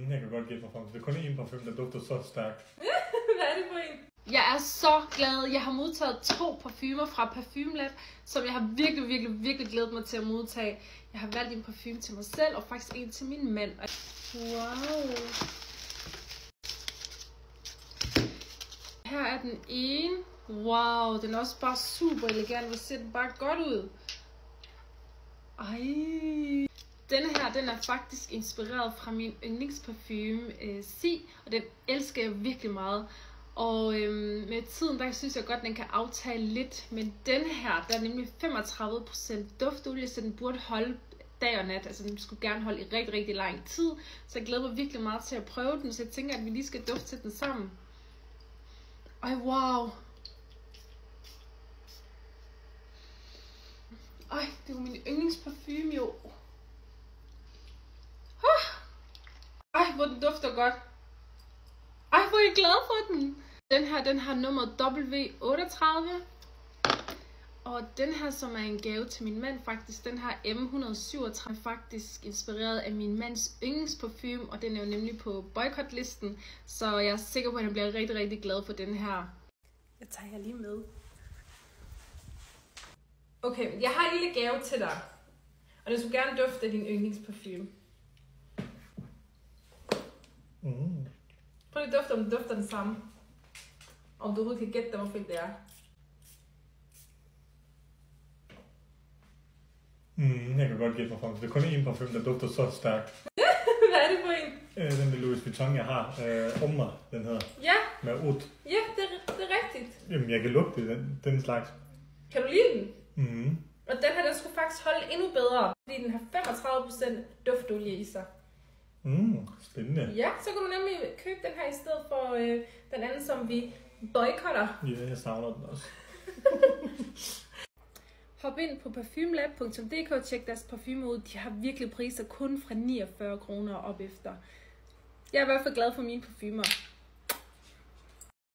Jeg kan godt give mig frem. Det er kun én parfume, der dufter så stærkt. Hvad er det for en? Jeg er så glad. Jeg har modtaget 2 parfumer fra Parfume Lab, som jeg har virkelig glædet mig til at modtage. Jeg har valgt en parfume til mig selv, og faktisk en til min mand. Wow. Her er den ene. Wow, den er også bare super elegant. Hvor ser den bare godt ud. Ej. Denne her, den er faktisk inspireret fra min yndlingsparfume, Si, og den elsker jeg virkelig meget. Og med tiden, der synes jeg godt, den kan aftage lidt, men denne her, der er nemlig 35% duftolie, så den burde holde dag og nat. Altså den skulle gerne holde i rigtig lang tid, så jeg glæder mig virkelig meget til at prøve den, så jeg tænker, at vi lige skal dufte til den sammen. Ej, wow. Ej, det var min yndlingsparfume jo. Ej, hvor den dufter godt. Ej, hvor er jeg glad for den. Den her, den har nummeret W38. Og den her, som er en gave til min mand faktisk, den her M137 faktisk inspireret af min mands yndlingsparfume. Og den er jo nemlig på boykotlisten. Så jeg er sikker på, at han bliver rigtig glad for den her. Jeg tager jer lige med. Okay, jeg har en lille gave til dig. Og den skulle gerne dufte af din yndlingsparfume. Prøv lige at dufte, om den dufter den samme. Om du overhovedet kan gætte dig, hvor fedt det er. Jeg kan godt give mig frem. Det er kun én parfume, der dufter så stærkt. Hvad er det for en? Den med Louis Vuitton, jeg har. Ommer, den hedder. Ja. Med oud. Ja, det er rigtigt. Jamen, jeg kan lugte den slags. Kan du lide den? Og den her, den skulle faktisk holde endnu bedre, fordi den har 35% duftolie i sig. Spændende. Ja, så kan du nemlig købe den her i stedet for den anden, som vi boykotter. Ja, jeg savner den også. Hop ind på parfumelab.dk og tjek deres parfumer ud. De har virkelig priser kun fra 49 kroner op efter. Jeg er i hvert fald glad for mine parfumer.